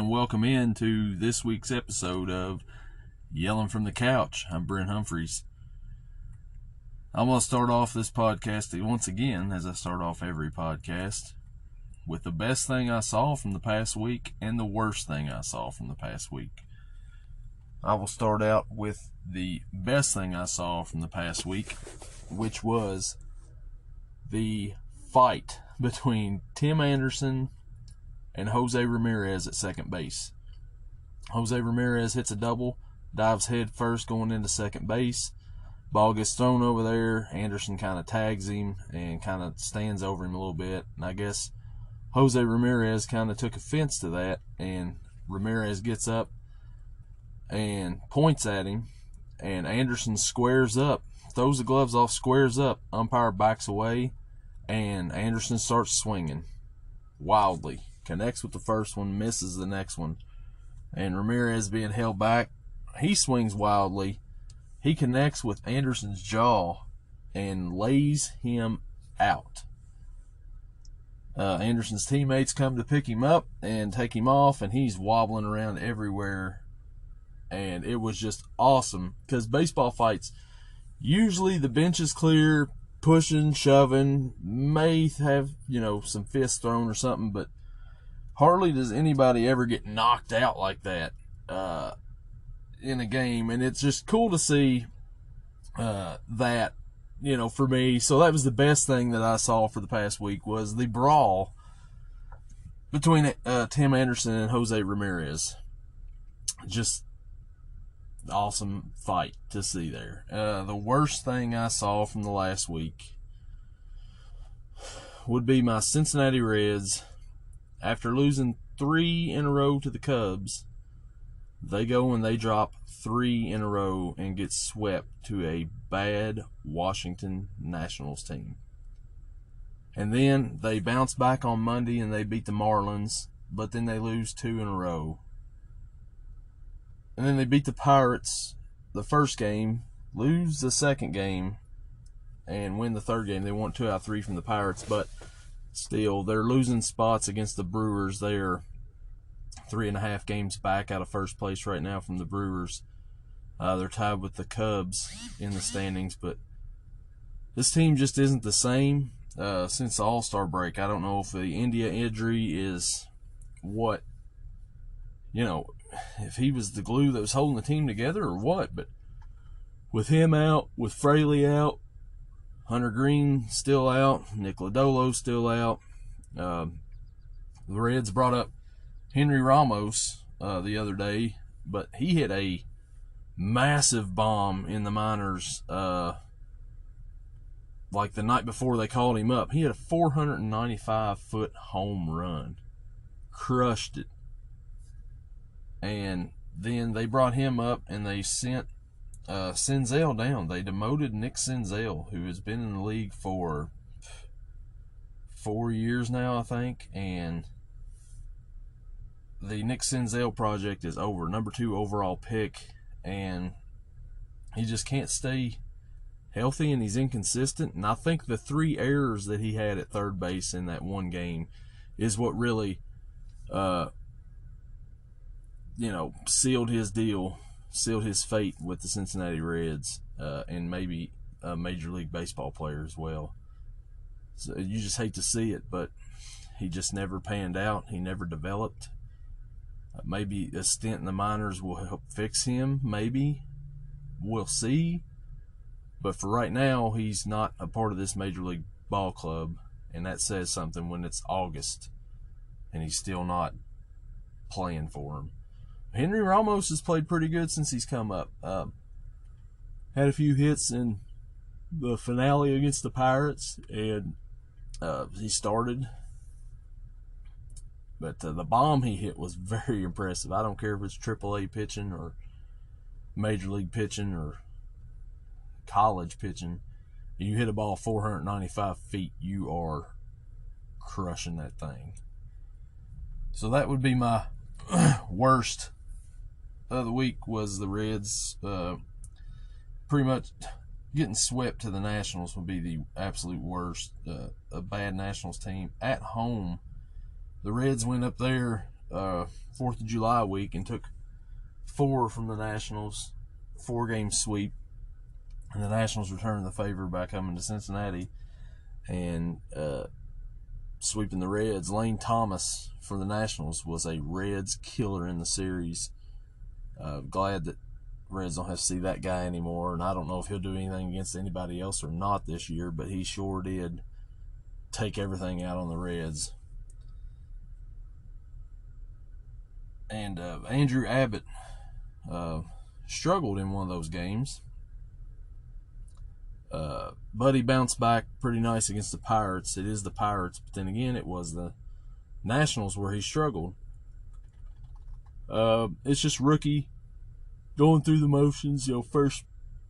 and welcome into this week's episode of Yelling from the Couch. I'm Brent Humphreys. I'm going to start off this podcast once again, as I start off every podcast, with the best thing I saw from the past week and the worst thing I saw from the past week. I will start out with the best thing I saw from the past week, which was the fight between Tim Anderson and Jose Ramirez at second base. Jose Ramirez hits a double, dives head first going into second base. Ball gets thrown over there. Anderson kind of tags him and kind of stands over him a little bit. And I guess Jose Ramirez kind of took offense to that, and Ramirez gets up and points at him, and Anderson squares up, throws the gloves off, squares up. Umpire backs away, and Anderson starts swinging wildly. Connects with the first one, misses the next one. And Ramirez being held back, he swings wildly. He connects with Anderson's jaw and lays him out. Anderson's teammates come to pick him up and take him off, and he's wobbling around everywhere. And it was just awesome, because baseball fights, usually the bench is clear, pushing, shoving, may have, some fists thrown or something, but hardly does anybody ever get knocked out like that in a game. And it's just cool to see that, for me. So that was the best thing that I saw for the past week, was the brawl between Tim Anderson and Jose Ramirez. Just awesome fight to see there. The worst thing I saw from the last week would be my Cincinnati Reds. After losing 3 in a row to the Cubs, they go and they drop 3 in a row and get swept to a bad Washington Nationals team. And then they bounce back on Monday and they beat the Marlins, but then they lose 2 in a row. And then they beat the Pirates the first game, lose the second game, and win the third game. They won 2 out of 3 from the Pirates, but still, they're losing spots against the Brewers. They're 3.5 games back out of first place right now from the Brewers. They're tied with the Cubs in the standings, but this team just isn't the same since the All-Star break. I don't know if the India injury is what, if he was the glue that was holding the team together or what, but with him out, with Fraley out, Hunter Green still out, Nick Lodolo still out. The Reds brought up Henry Ramos the other day, but he hit a massive bomb in the minors like the night before they called him up. He had a 495-foot home run. Crushed it. And then they brought him up and they sent Senzel down. They demoted Nick Senzel, who has been in the league for 4 years now, I think, and the Nick Senzel project is over. Number 2 overall pick, and he just can't stay healthy, and he's inconsistent. And I think the 3 errors that he had at third base in that one game is what really sealed his deal, sealed his fate with the Cincinnati Reds, and maybe a Major League Baseball player as well. So you just hate to see it, but he just never panned out. He never developed. Maybe a stint in the minors will help fix him. Maybe. We'll see. But for right now, he's not a part of this Major League ball club, and that says something when it's August and he's still not playing for him. Henry Ramos has played pretty good since he's come up. Had a few hits in the finale against the Pirates, and he started. But the bomb he hit was very impressive. I don't care if it's AAA pitching or Major League pitching or college pitching. You hit a ball 495 feet, you are crushing that thing. So that would be my worst of the week, was the Reds. Pretty much getting swept to the Nationals would be the absolute worst. A bad Nationals team at home. The Reds went up there 4th of July week and took 4 from the Nationals, 4-game sweep, and the Nationals returned the favor by coming to Cincinnati and sweeping the Reds. Lane Thomas for the Nationals was a Reds killer in the series. Glad that Reds don't have to see that guy anymore, and I don't know if he'll do anything against anybody else or not this year, but he sure did take everything out on the Reds. And Andrew Abbott struggled in one of those games, but he bounced back pretty nice against the Pirates. It is the Pirates, but then again, it was the Nationals where he struggled. It's just rookie going through the motions, first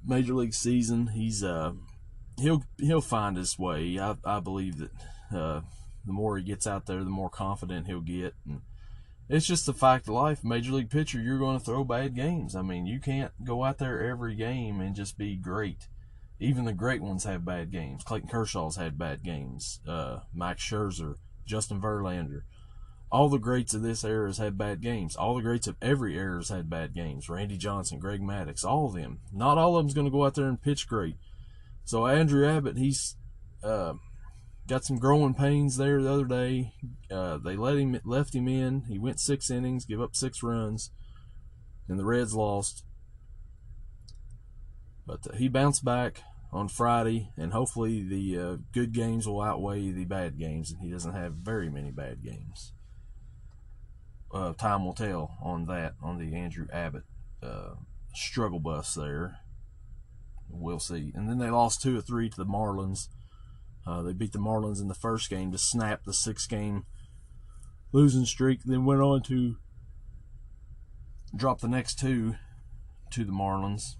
major league season. He's he'll find his way. I believe that the more he gets out there, the more confident he'll get. And it's just a fact of life. Major league pitcher, you're going to throw bad games. I mean, you can't go out there every game and just be great. Even the great ones have bad games. Clayton Kershaw's had bad games. Max Scherzer, Justin Verlander. All the greats of this era has had bad games. All the greats of every era has had bad games. Randy Johnson, Greg Maddux, all of them. Not all of them's going to go out there and pitch great. So Andrew Abbott, he's got some growing pains there the other day. They left him in. He went 6 innings, give up 6 runs, and the Reds lost. But he bounced back on Friday, and hopefully the good games will outweigh the bad games, and he doesn't have very many bad games. Time will tell on that, on the Andrew Abbott struggle bus there. We'll see. And then they lost 2 of 3 to the Marlins. They beat the Marlins in the first game to snap the 6-game losing streak, then went on to drop the next 2 to the Marlins.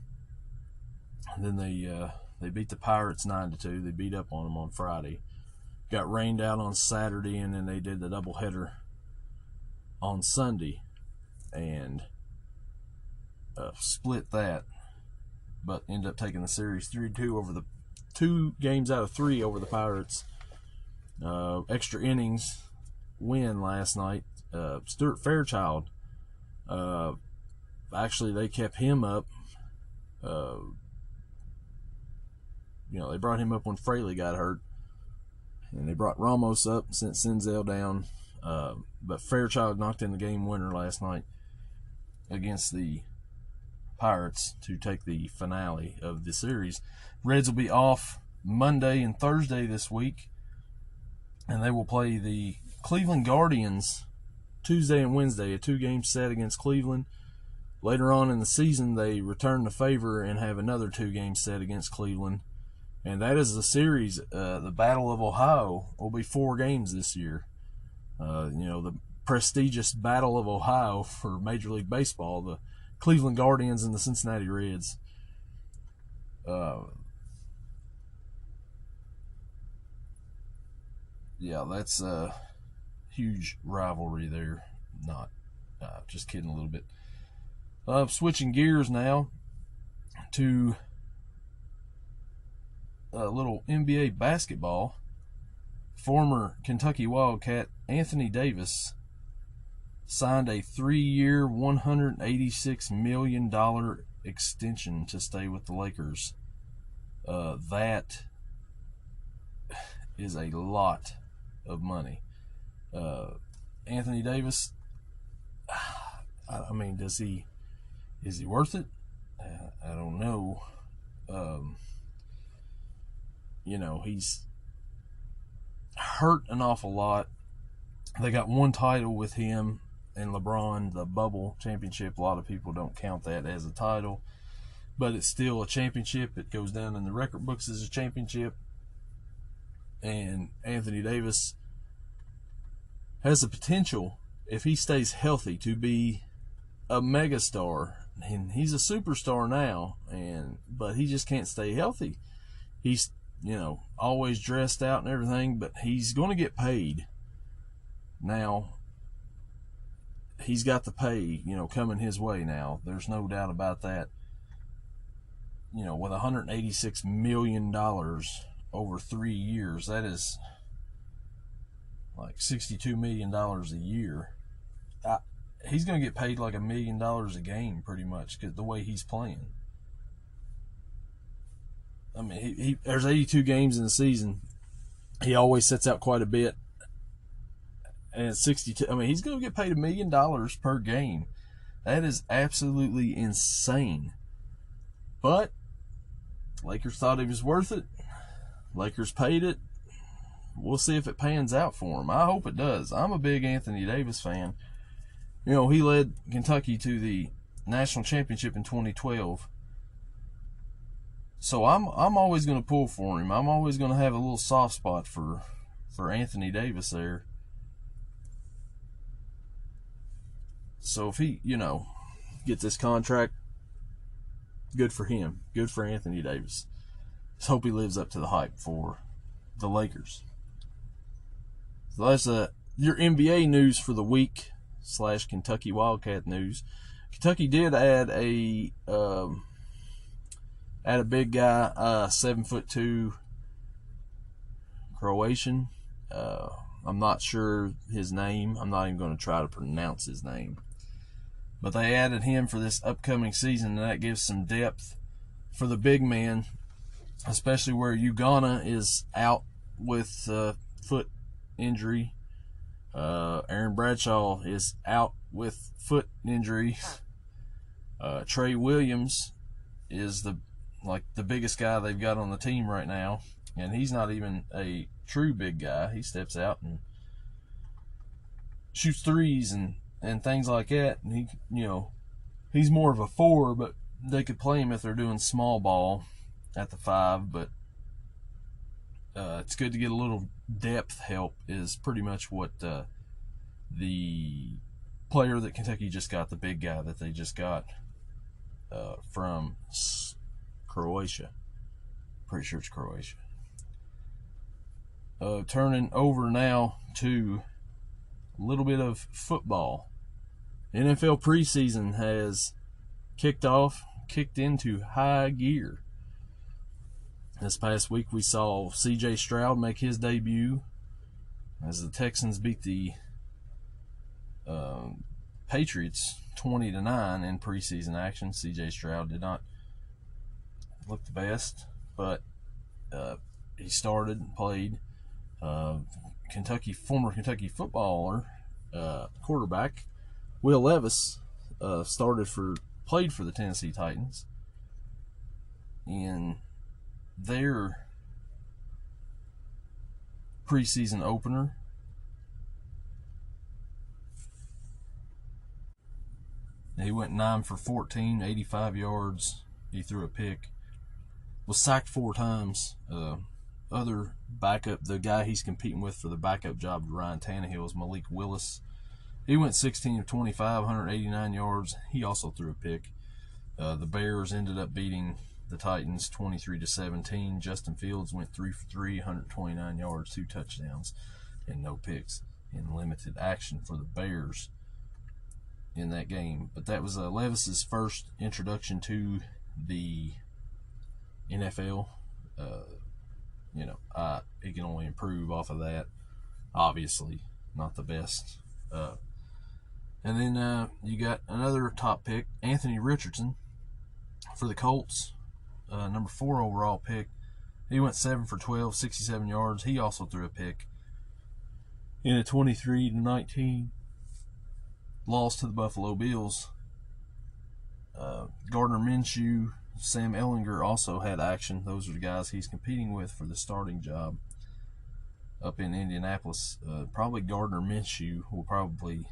And then they beat the Pirates 9-2. They beat up on them on Friday. Got rained out on Saturday, and then they did the doubleheader on Sunday and split that, but ended up taking the series 3-2 over the 2 games out of 3 over the Pirates. Extra innings win last night. Stuart Fairchild, actually they kept him up. They brought him up when Fraley got hurt, and they brought Ramos up, sent Senzel down. But Fairchild knocked in the game winner last night against the Pirates to take the finale of the series. Reds will be off Monday and Thursday this week, and they will play the Cleveland Guardians Tuesday and Wednesday, a 2-game set against Cleveland. Later on in the season, they return the favor and have another 2-game set against Cleveland. And that is the series. The Battle of Ohio will be 4 games this year. The prestigious Battle of Ohio for Major League Baseball, the Cleveland Guardians and the Cincinnati Reds. That's a huge rivalry there. Not, just kidding a little bit. Switching gears now to a little NBA basketball. Former Kentucky Wildcat Anthony Davis signed a 3-year, $186 million extension to stay with the Lakers. That is a lot of money. Anthony Davis, I mean, is he worth it? I don't know. He's hurt an awful lot. They got 1 title with him and LeBron, the bubble championship. A lot of people don't count that as a title, but it's still a championship. It goes down in the record books as a championship. And Anthony Davis has the potential, if he stays healthy, to be a megastar. And he's a superstar now, but he just can't stay healthy. He's always dressed out and everything, but he's going to get paid. Now, he's got the pay, coming his way now. There's no doubt about that. With $186 million over 3 years, that is like $62 million a year. he's going to get paid like $1 million a game pretty much because the way he's playing. I mean, there's 82 games in the season. He always sets out quite a bit. And it's 62. I mean, he's going to get paid $1 million per game. That is absolutely insane. But Lakers thought he was worth it. Lakers paid it. We'll see if it pans out for him. I hope it does. I'm a big Anthony Davis fan. You know, he led Kentucky to the national championship in 2012. So I'm always going to pull for him. I'm always going to have a little soft spot for Anthony Davis there. So if he, gets this contract, good for him. Good for Anthony Davis. Just hope he lives up to the hype for the Lakers. So that's your NBA news for the week / Kentucky Wildcat news. Kentucky did add a big guy, 7'2" Croatian. I'm not sure his name. I'm not even going to try to pronounce his name. But they added him for this upcoming season, and that gives some depth for the big man, especially where Ugonna is out with foot injury. Aaron Bradshaw is out with foot injury. Trey Williams is the biggest guy they've got on the team right now, and he's not even a true big guy. He steps out and shoots threes and things like that. And he's more of a 4, but they could play him if they're doing small ball at the 5. But it's good to get a little depth help is pretty much what the player that Kentucky just got, the big guy that they just got from Croatia. Pretty sure it's Croatia. Turning over now to a little bit of football. NFL preseason has kicked into high gear. This past week we saw C.J. Stroud make his debut as the Texans beat the Patriots 20-9 in preseason action. C.J. Stroud did not look the best, but he started and played. Former Kentucky footballer, quarterback Will Levis played for the Tennessee Titans in their preseason opener. He went 9 for 14, 85 yards. He threw a pick. Was sacked 4 times. Other backup, the guy he's competing with for the backup job to Ryan Tannehill, is Malik Willis. He went 16 of 25, 189 yards. He also threw a pick. The Bears ended up beating the Titans 23-17. Justin Fields went 3 for 3, 129 yards, 2 touchdowns, and no picks in limited action for the Bears in that game. But that was Levis's first introduction to the NFL. He can only improve off of that. Obviously, not the best. And then you got another top pick, Anthony Richardson, for the Colts, number 4 overall pick. He went 7 for 12, 67 yards. He also threw a pick in a 23-19 loss to the Buffalo Bills. Gardner Minshew, Sam Ehlinger also had action. Those are the guys he's competing with for the starting job up in Indianapolis. Probably Gardner Minshew will probably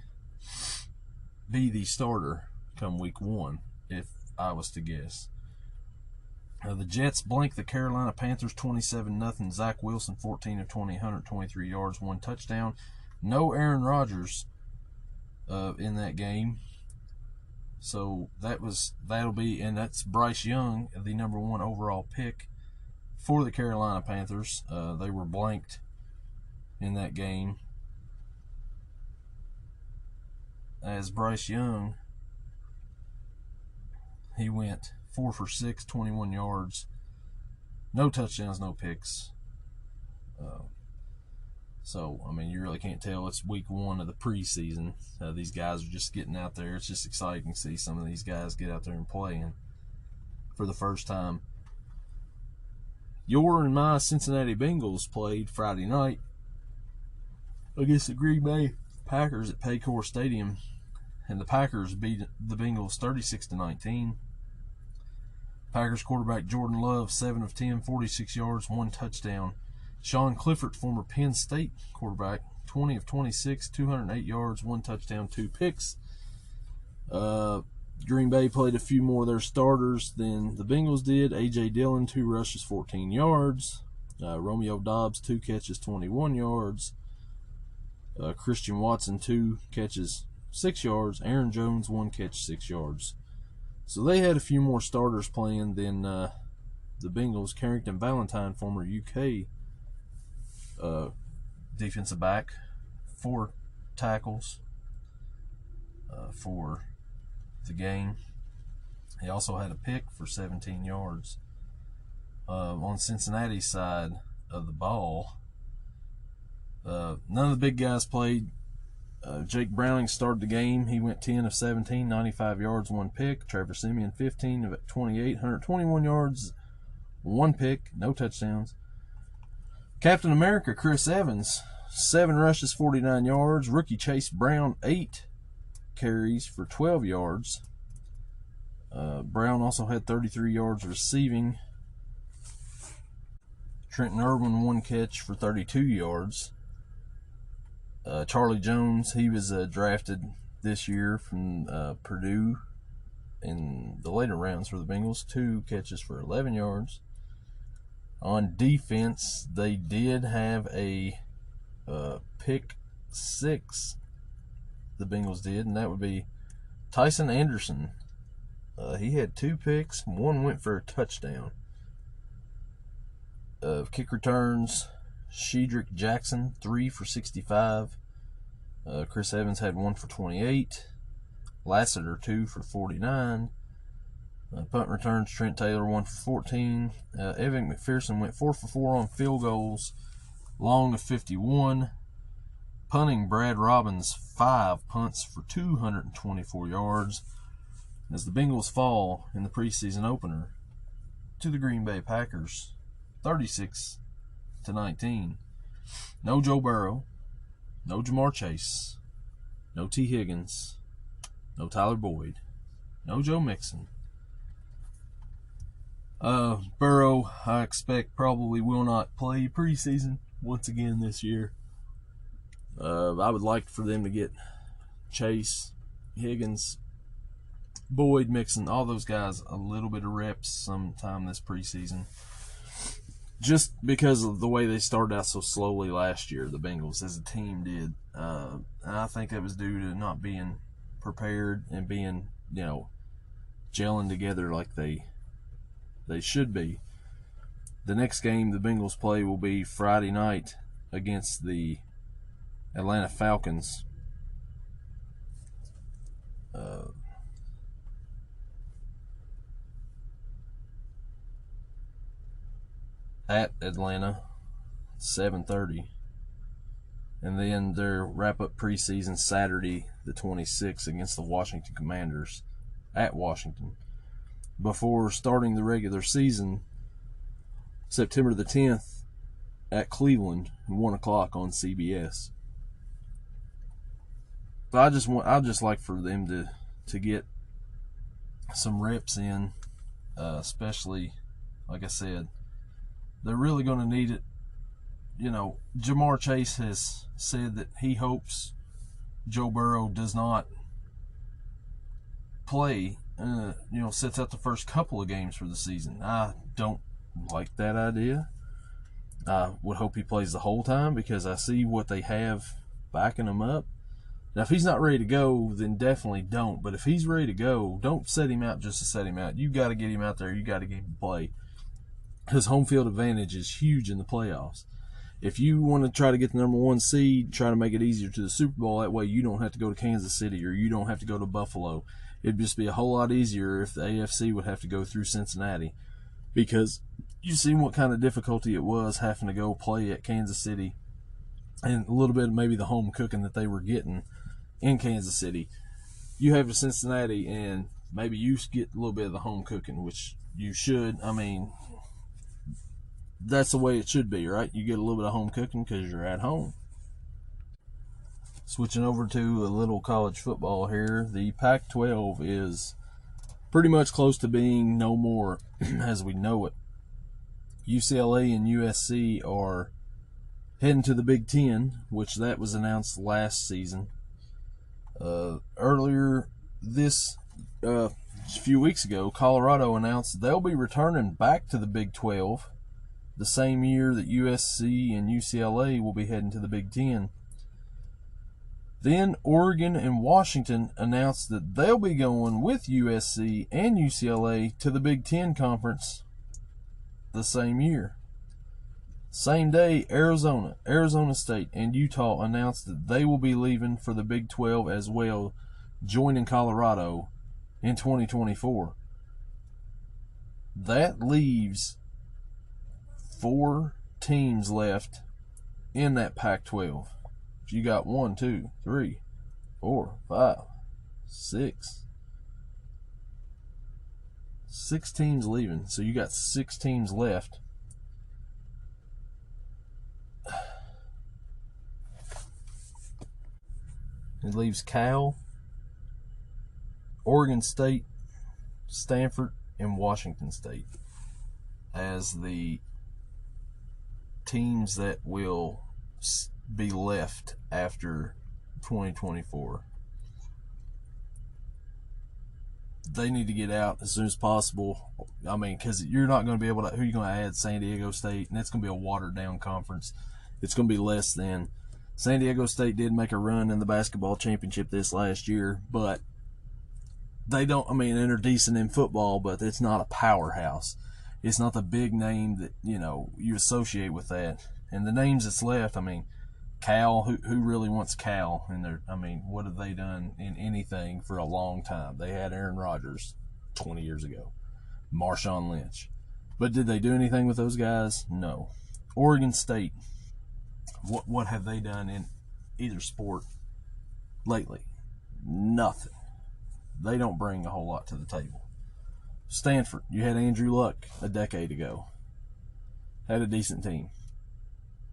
be the starter come week 1, if I was to guess. The Jets blanked the Carolina Panthers 27-0. Zach Wilson 14 of 20, 123 yards, 1 touchdown. No Aaron Rodgers in that game. So that'll be, and that's Bryce Young, the number 1 overall pick for the Carolina Panthers. They were blanked in that game, as Bryce Young, he went 4 for 6, 21 yards, no touchdowns, no picks. So, I mean, you really can't tell. It's week 1 of the preseason. These guys are just getting out there. It's just exciting to see some of these guys get out there and play for the first time. Your and my Cincinnati Bengals played Friday night against the Green Bay Packers at Paycor Stadium, and the Packers beat the Bengals 36-19. Packers quarterback Jordan Love, 7 of 10, 46 yards, 1 touchdown. Sean Clifford, former Penn State quarterback, 20 of 26, 208 yards, 1 touchdown, 2 picks. Green Bay played a few more of their starters than the Bengals did. A.J. Dillon, 2 rushes, 14 yards. Romeo Doubs, 2 catches, 21 yards. Christian Watson, 2 catches, 6 yards. Aaron Jones, 1 catch, 6 yards. So they had a few more starters playing than the Bengals. Carrington Valentine, former UK defensive back, 4 tackles for the game. He also had a pick for 17 yards. On Cincinnati's side of the ball, none of the big guys played. Jake Browning started the game. He went 10 of 17, 95 yards, 1 pick. Trevor Siemian, 15 of 28, 121 yards, 1 pick, no touchdowns. Captain America Chris Evans, 7 rushes, 49 yards. Rookie Chase Brown, 8 carries for 12 yards. Brown also had 33 yards receiving. Trenton Irwin, 1 catch for 32 yards. Charlie Jones, he was drafted this year from Purdue in the later rounds for the Bengals, 2 catches for 11 yards. On defense, they did have a pick 6, the Bengals did, and that would be Tyson Anderson. He had 2 picks, 1 went for a touchdown. Kick returns, Shedrick Jackson, 3 for 65. Chris Evans had 1 for 28. Lassiter, 2 for 49. Punt returns, Trent Taylor, 1 for 14. Evan McPherson went 4 for 4 on field goals, long of 51. Punting, Brad Robbins, 5 punts for 224 yards. As the Bengals fall in the preseason opener to the Green Bay Packers, 36-19. No Joe Burrow, no Jamar Chase, no T. Higgins, no Tyler Boyd, no Joe Mixon. Burrow, I expect, probably will not play preseason once again this year. I would like for them to get Chase, Higgins, Boyd, Mixon, all those guys a little bit of reps sometime this preseason. Just because of the way they started out so slowly last year, the Bengals as a team did. And I think that was due to not being prepared and being, gelling together like they should be. The next game the Bengals play will be Friday night against the Atlanta Falcons. At Atlanta, 7:30. And then their wrap-up preseason Saturday, the 26th, against the Washington Commanders at Washington. Before starting the regular season, September the 10th, at Cleveland, 1 o'clock on CBS. But I'd just like for them to get some reps in, especially, like I said, they're really going to need it. Jamar Chase has said that he hopes Joe Burrow does not play, sits out the first couple of games for the season. I don't like that idea. I would hope he plays the whole time because I see what they have backing him up. Now, if he's not ready to go, then definitely don't. But if he's ready to go, don't set him out just to set him out. You got to get him out there. You got to get him to play. His home field advantage is huge in the playoffs. If you want to try to get the number 1 seed, try to make it easier to the Super Bowl, that way you don't have to go to Kansas City or you don't have to go to Buffalo. It'd just be a whole lot easier if the AFC would have to go through Cincinnati, because you've seen what kind of difficulty it was having to go play at Kansas City and a little bit of maybe the home cooking that they were getting in Kansas City. You have to Cincinnati, and maybe you get a little bit of the home cooking, which you should. I mean, that's the way it should be, right? You get a little bit of home cooking because you're at home. Switching over to a little college football here, the Pac-12 is pretty much close to being no more as we know it. UCLA and USC are heading to the Big Ten, which that was announced last season. Earlier this a few weeks ago, Colorado announced they'll be returning back to the Big 12 the same year that USC and UCLA will be heading to the Big Ten. Then Oregon and Washington announced that they'll be going with USC and UCLA to the Big Ten Conference the same year. Same day, Arizona State, and Utah announced that they will be leaving for the Big 12 as well, joining Colorado in 2024. That leaves 4 teams left in that Pac-12. You got 1, 2, 3, 4, 5, 6. 6 teams leaving, so you got 6 teams left. It leaves Cal, Oregon State, Stanford, and Washington State as the teams that will be left after 2024. They need to get out as soon as possible. I mean, because you're not going to be able to. Who are you going to add? San Diego State, and that's going to be a watered down conference. It's going to be less than. San Diego State did make a run in the basketball championship this last year, but they don't. I mean, they're decent in football, but it's not a powerhouse. It's not the big name that you associate with that. And the names that's left, I mean, Cal. Who really wants Cal? And what have they done in anything for a long time? They had Aaron Rodgers 20 years ago, Marshawn Lynch, but did they do anything with those guys? No. Oregon State. What have they done in either sport lately? Nothing. They don't bring a whole lot to the table. Stanford, you had Andrew Luck a decade ago. Had a decent team.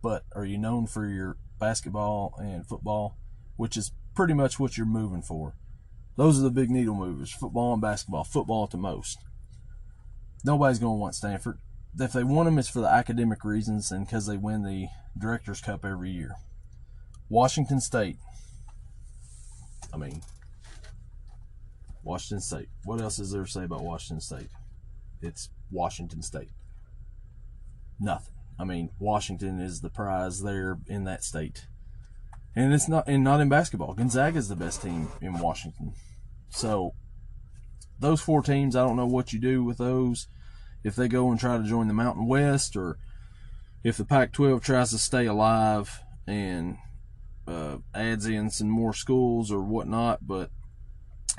But are you known for your basketball and football, which is pretty much what you're moving for? Those are the big needle movers, football and basketball, football to most. Nobody's going to want Stanford. If they want them, it's for the academic reasons and because they win the Director's Cup every year. Washington State. Washington State. What else is there to say about Washington State? It's Washington State. Nothing. Washington is the prize there in that state. And it's not in basketball. Gonzaga is the best team in Washington. So those 4 teams, I don't know what you do with those. If they go and try to join the Mountain West, or if the Pac-12 tries to stay alive and adds in some more schools or whatnot, but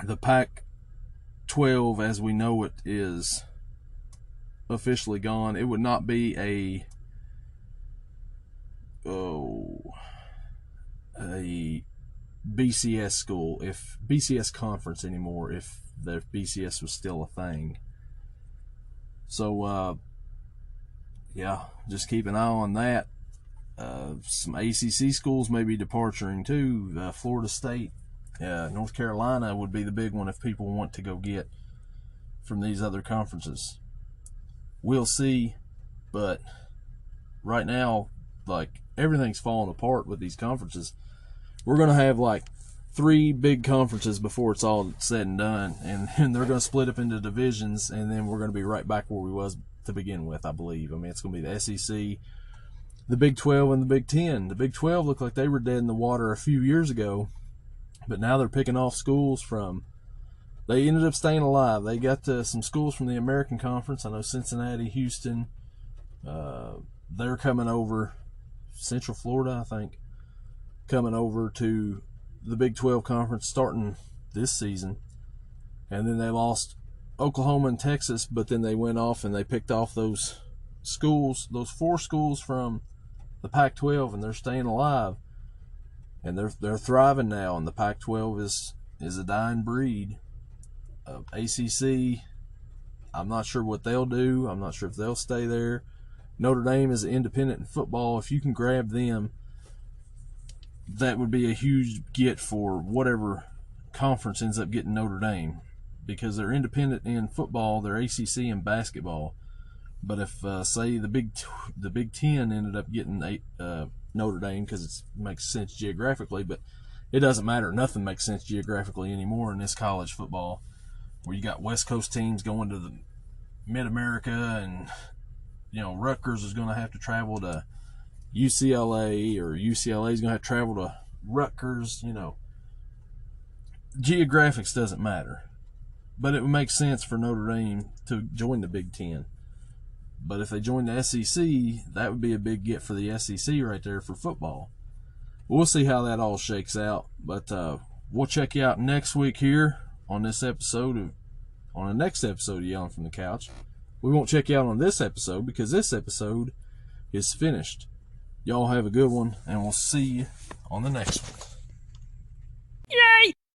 the Pac-12 as we know it is officially gone. It would not be a BCS school, if BCS conference anymore, if the BCS was still a thing. So just keep an eye on that. Some ACC schools may be departing too. Florida State, North Carolina would be the big one if people want to go get from these other conferences. We'll see, but right now, everything's falling apart with these conferences. We're going to have 3 big conferences before it's all said and done, and they're going to split up into divisions, and then we're going to be right back where we was to begin with, I believe. It's going to be the SEC, the Big 12, and the Big 10. The Big 12 looked like they were dead in the water a few years ago, but now they're picking off schools from. They ended up staying alive. They got some schools from the American Conference. I know Cincinnati, Houston, they're coming over. Central Florida, I think, coming over to the Big 12 Conference starting this season. And then they lost Oklahoma and Texas, but then they went off and they picked off those schools, those 4 schools from the Pac-12, and they're staying alive, and they're thriving now. And the Pac-12 is a dying breed. ACC, I'm not sure what they'll do. I'm not sure if they'll stay there. Notre Dame is independent in football. If you can grab them, that would be a huge get for whatever conference ends up getting Notre Dame, because they're independent in football, they're ACC in basketball. But if say the Big Ten ended up getting Notre Dame, because it makes sense geographically, but it doesn't matter. Nothing makes sense geographically anymore in this college football, where you got West Coast teams going to the Mid-America, and Rutgers is going to have to travel to UCLA, or UCLA is going to have to travel to Rutgers. Geographics doesn't matter, but it would make sense for Notre Dame to join the Big Ten. But if they join the SEC, that would be a big get for the SEC right there for football. We'll see how that all shakes out, but we'll check you out next week here on the next episode of Yelling from the Couch. We won't check you out on this episode because this episode is finished. Y'all have a good one, and we'll see you on the next one.